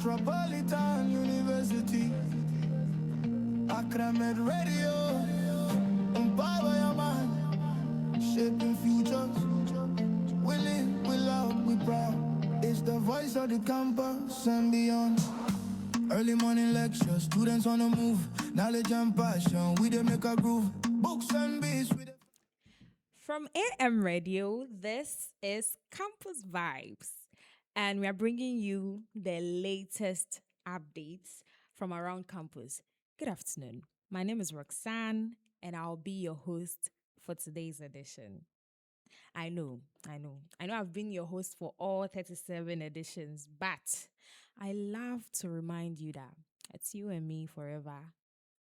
Metropolitan University. Accra Med Radio. Empower your mind. Shaping futures. We live, we love, we proud. It's the voice of the campus and beyond. Early morning lecture, students on the move. Knowledge and passion, we dey make a groove. Books and beats, we dey... From AM Radio, this is Campus Vibes, and we are bringing you the latest updates from around campus. Good afternoon. My name is Roxanne, and I'll be your host for today's edition. I know I've been your host for all 37 editions, but I love to remind you that it's you and me forever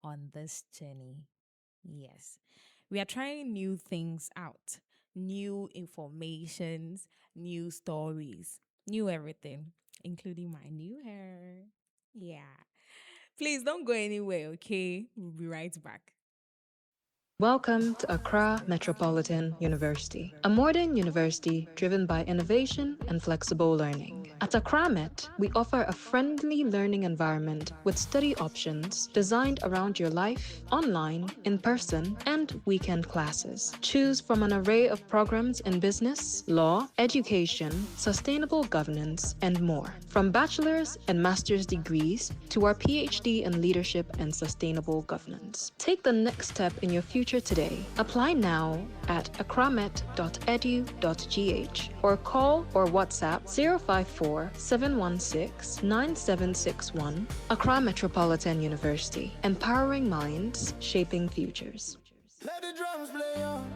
on this journey. Yes. We are trying new things out, new informations, new stories, new everything, including my new hair. Yeah. Please don't go anywhere, okay? We'll be right back. Welcome to Accra Metropolitan University, a modern university driven by innovation and flexible learning. At Accra Met, we offer a friendly learning environment with study options designed around your life, online, in person, and weekend classes. Choose from an array of programs in business, law, education, sustainable governance, and more. From bachelor's and master's degrees to our PhD in leadership and sustainable governance. Take the next step in your future today. Apply now at akramet.edu.gh or call or WhatsApp 054 716 9761. Accra Metropolitan University, empowering minds, shaping futures. Let the drums play on.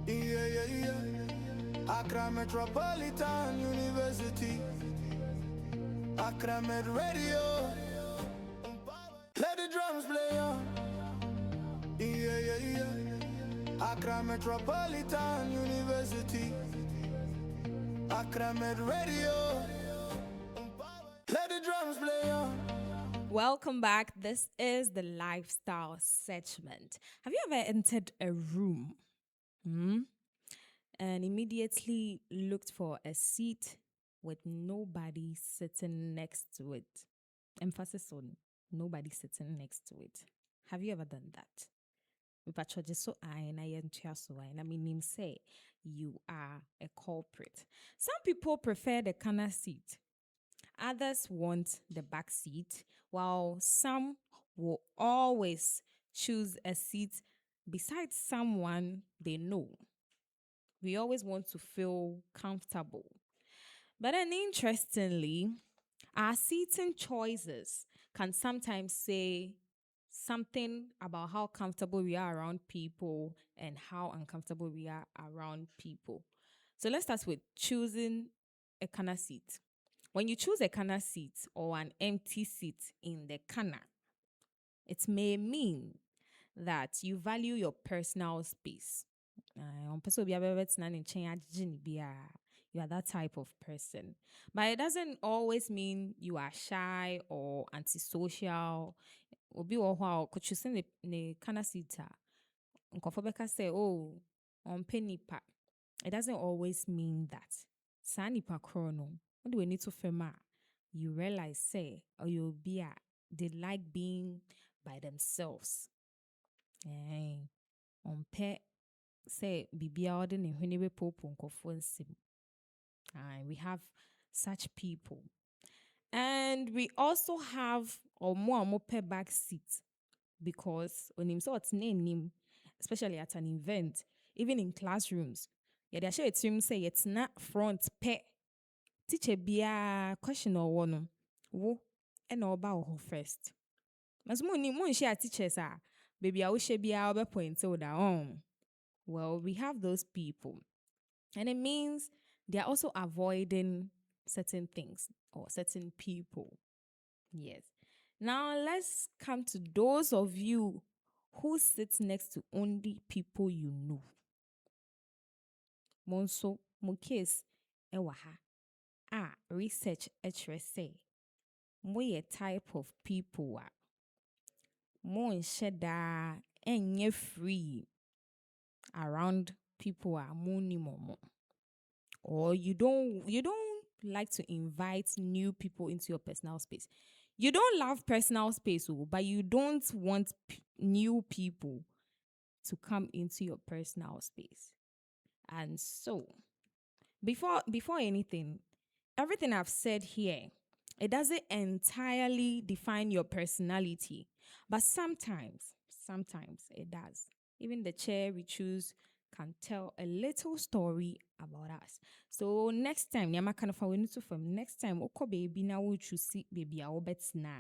Yeah. Accra Metropolitan University. Accra Med Radio. Let the drums play on. Yeah. Accra Metropolitan University. Accra Med Radio. Let the drums play on. Welcome back. This is the lifestyle segment. Have you ever entered a room and immediately looked for a seat with nobody sitting next to it? Emphasis on nobody sitting next to it. Have you ever done that? Say you are a culprit. Some people prefer the corner seat. Others want the back seat, while some will always choose a seat beside someone they know. We always want to feel comfortable. But then interestingly, our seating choices can sometimes say something about how comfortable we are around people and how uncomfortable we are around people. So let's start with choosing a corner seat. When you choose a corner seat or an empty seat in the corner, it may mean that you value your personal space. You are that type of person. But it doesn't always mean you are shy or antisocial. Obi wo ho a could choose ne corner seat a say, oh, on nipa. It doesn't always mean that. Sa nipa krono. What do we need to firm? You realize, say, or you'll be they like being by themselves. On say bibia ode ne hwene popo nkofo nsem. We have such people. And we also have more back seat because when him so it's name, especially at an event, even in classrooms, they share it to say it's not front pe. Teacher bia question or one wo and about her first. Mas moon share teachers are baby I wish be our point so down. Well, we have those people. And it means they're also avoiding certain things or certain people. Yes. Now let's come to those of you who sit next to only people you know. Monso mo case ewa ha. Research say mo type of people mo nsheda enye free around people mo ni momo. Or you don't like to invite new people into your personal space. You don't love personal space, but you don't want new people to come into your personal space. And so, before anything, everything I've said here, it doesn't entirely define your personality, but sometimes it does. Even the chair we choose can tell a little story about us. So next time, nyama kind of from next time, oko baby na wo choose baby a na.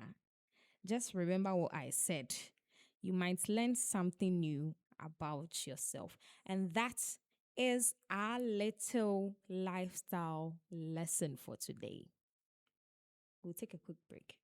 Just remember what I said. You might learn something new about yourself. And that is our little lifestyle lesson for today. We'll take a quick break.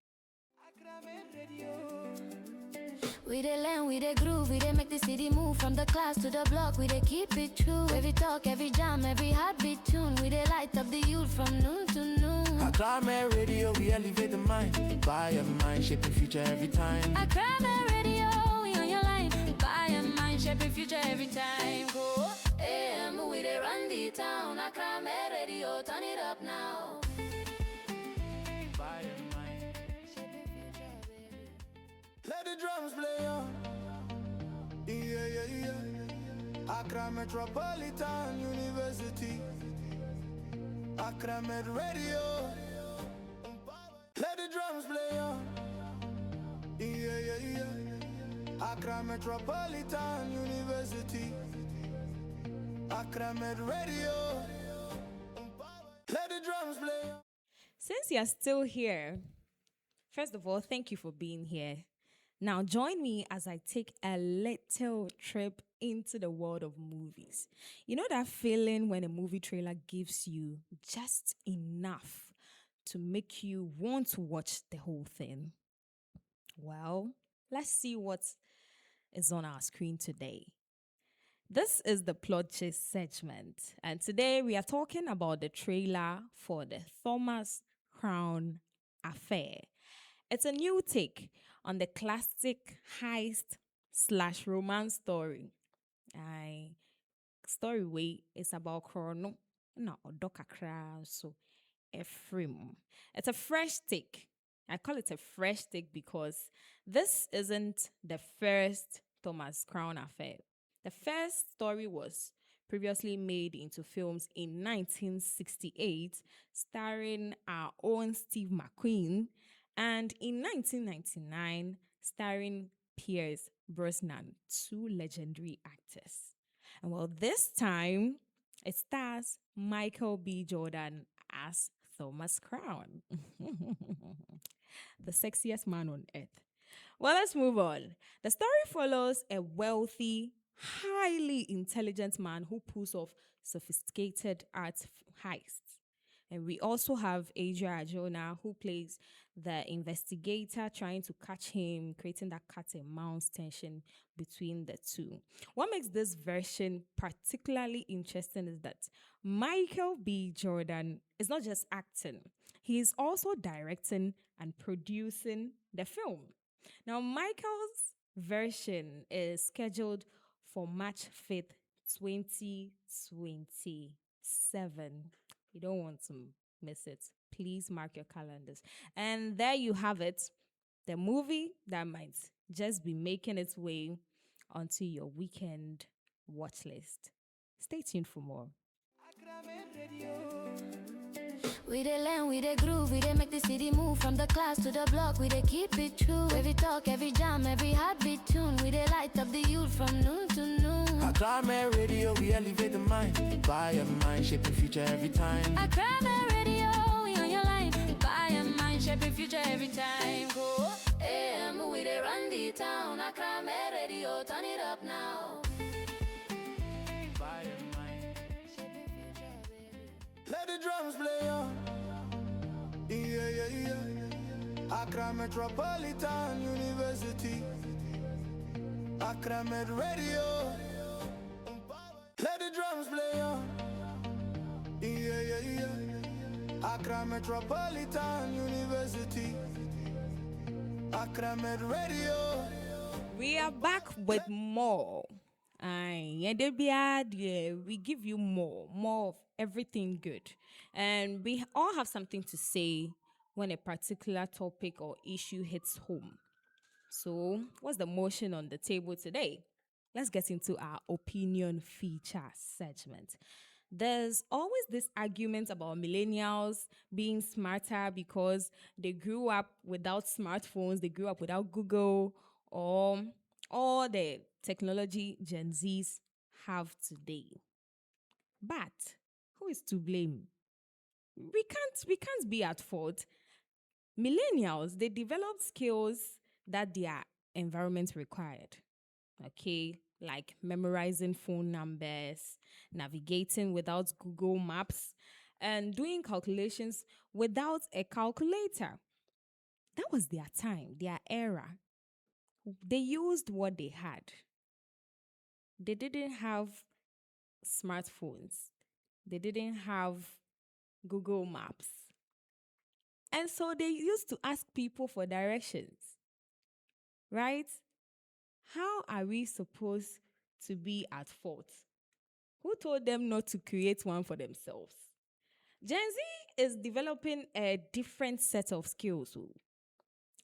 We dey learn, we dey groove, we dey make the city move from the class to the block. We dey keep it true. Every talk, every jam, every heartbeat tune. We dey light up the youth from noon to noon. Accra Radio, we elevate the mind. Buy a mind, shaping future every time. Accra Radio, we on your line. Buy a mind, shaping future every time. Go AM, we dey run the town. Accra Radio, turn it up now. Buy a mind, shaping future, baby. Let the drums play on. Yeah. Accra Metropolitan University. Accra Med Radio. Let the drums play on. Yeah. Accra Metropolitan University. Accra Med Radio. Let the drums play on. Since you're still here, first of all, thank you for being here. Now, join me as I take a little trip into the world of movies. You know that feeling when a movie trailer gives you just enough to make you want to watch the whole thing? Well, let's see what is on our screen today. This is the plot chase segment, and today we are talking about the trailer for the Thomas Crown Affair. It's a new take on the classic heist/romance story. Story way is about Chrono, Accra, so Ephraim. It's a fresh take. I call it a fresh take because this isn't the first Thomas Crown Affair. The first story was previously made into films in 1968, starring our own Steve McQueen, and in 1999, starring Pierce Brosnan, two legendary actors. And well, this time, it stars Michael B. Jordan as Thomas Crown, the sexiest man on earth. Well, let's move on. The story follows a wealthy, highly intelligent man who pulls off sophisticated art heists. And we also have Adria Arjona, who plays the investigator trying to catch him, creating that cat and mouse tension between the two. What makes this version particularly interesting is that Michael B. Jordan is not just acting, he is also directing and producing the film. Now, Michael's version is scheduled for March 5th, 2027. You don't want to miss it. Please mark your calendars. And there you have it, the movie that might just be making its way onto your weekend watch list. Stay tuned for more. We dey learn, we dey groove, we dey make the city move from the class to the block. We dey keep it true. Every talk, every jam, every heartbeat tune. We dey light up the youth from noon to noon. Accra Radio, we elevate the mind. Buy a mind, shaping future every time. Accra Radio, we on your line. Buy a mind, shaping future every time. Go AM, we dey run the town. Accra Radio, turn it up now. Buy a mind, shaping future, baby. Let the drums play on. Yeah. Accra Metropolitan University. Accra Med Radio. Let the drums play on. Yeah. Accra Metropolitan University. Accra Med Radio. We are back with more Aye, yeah, they be ad, yeah, we give you more of everything good. And we all have something to say when a particular topic or issue hits home. So, what's the motion on the table today? Let's get into our opinion feature segment. There's always this argument about millennials being smarter because they grew up without smartphones, they grew up without Google, or all the technology Gen Zs have today. But who is to blame? We can't be at fault. Millennials, they developed skills that their environment required. Okay, like memorizing phone numbers, navigating without Google Maps, and doing calculations without a calculator. That was their time, their era. They used what they had. They didn't have smartphones, they didn't have Google Maps. And so they used to ask people for directions, right? How are we supposed to be at fault? Who told them not to create one for themselves? Gen Z is developing a different set of skills. So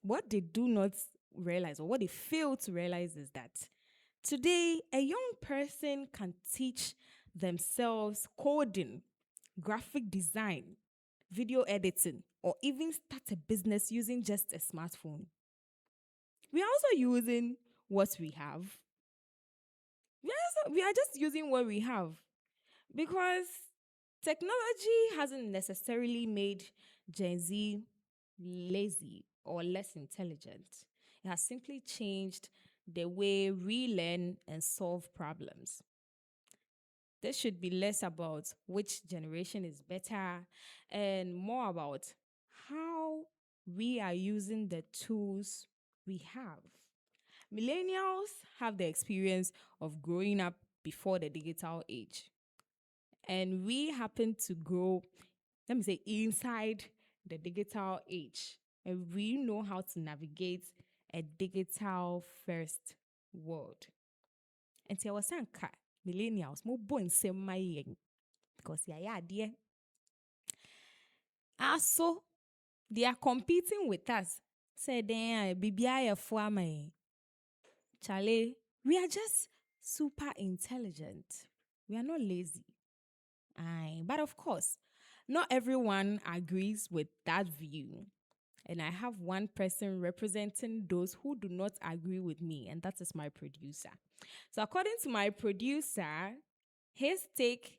what they do not realize, or what they fail to realize, is that today a young person can teach themselves coding, graphic design, video editing, or even start a business using just a smartphone. We are also using what we have. We are just using what we have, because technology hasn't necessarily made Gen Z lazy or less intelligent. It has simply changed the way we learn and solve problems. This should be less about which generation is better and more about how we are using the tools we have. Millennials have the experience of growing up before the digital age. And we happen to grow, let me say, inside the digital age. And we know how to navigate a digital first world. And so I was saying, millennials, more born same my because yeah, dear. Also, they are competing with us. Say then BBI for my Charlie. We are just super intelligent. We are not lazy. Aye. But of course, not everyone agrees with that view. And I have one person representing those who do not agree with me, and that is my producer. So, according to my producer, his take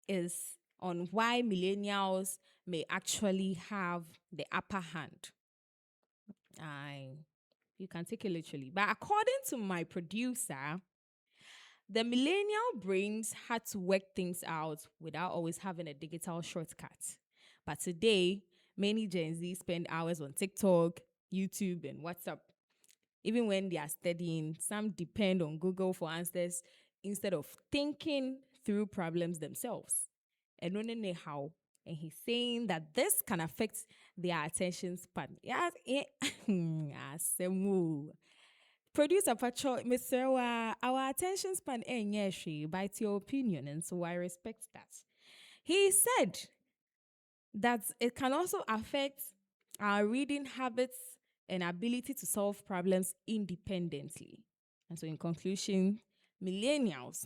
is on why millennials may actually have the upper hand. You can take it literally. But according to my producer, the millennial brains had to work things out without always having a digital shortcut. But today, many Gen Z spend hours on TikTok, YouTube, and WhatsApp. Even when they are studying, some depend on Google for answers instead of thinking through problems themselves. And don't know how. And he's saying that this can affect their attention span. Yeah, Producer Pacho, Mr. Our attention span by your opinion, and so I respect that. He said that it can also affect our reading habits and ability to solve problems independently. And so, in conclusion, millennials,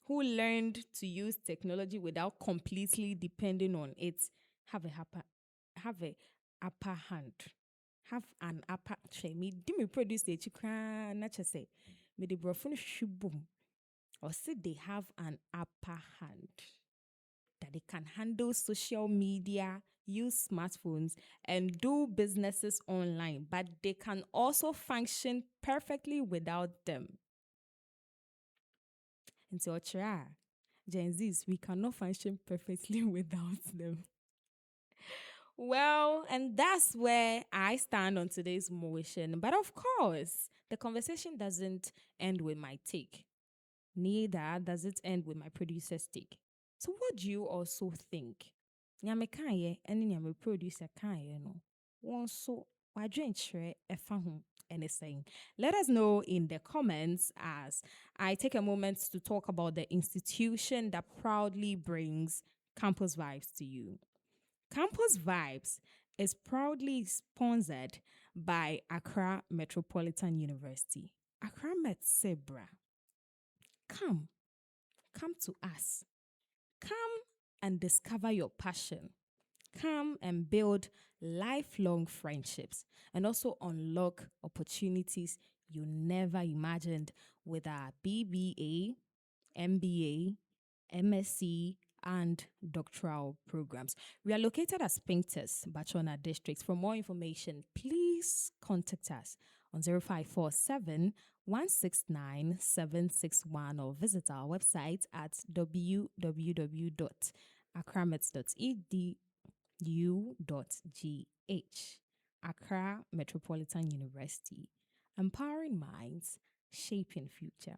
who learned to use technology without completely depending on it, have a upper hand. Have an upper share. Me do me produce the chikra nature say me the brofun shubum, or say they have an upper hand, that they can handle social media, use smartphones, and do businesses online, but they can also function perfectly without them. And so, Gen Zs, we cannot function perfectly without them. Well, and that's where I stand on today's motion. But of course, the conversation doesn't end with my take. Neither does it end with my producer's take. So what do you also think? Nyame kanye and nyame producer kanye no. One so wadwenkyerɛ ɛfa ho. anything? Let us know in the comments as I take a moment to talk about the institution that proudly brings campus vibes to you. Campus Vibes is proudly sponsored by Accra Metropolitan University. Accra Met Sebra. Come, come to us. Come and discover your passion. Come and build lifelong friendships and also unlock opportunities you never imagined with our BBA, MBA, MSc, and doctoral programs. We are located at Spinkters, Bachona District. For more information, please contact us on 0547 169 761 or visit our website at www.accramet.edu.gh. Accra Metropolitan University, empowering minds, shaping future.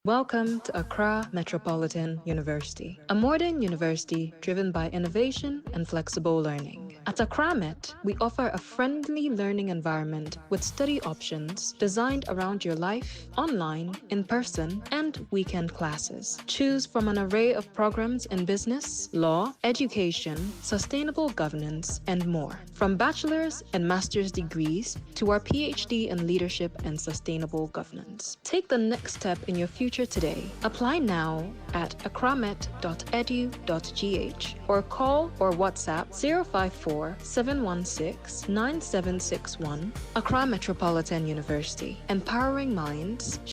Welcome to Accra Metropolitan University, a modern university driven by innovation and flexible learning. At Accra Met, we offer a friendly learning environment with study options designed around your life, online, in person, and weekend classes. Choose from an array of programs in business, law, education, sustainable governance, and more. From bachelor's and master's degrees to our PhD in leadership and sustainable governance. Take the next step in your future today. Apply now at accramet.edu.gh or call or WhatsApp 054 716 9761. Accra Metropolitan University, empowering minds.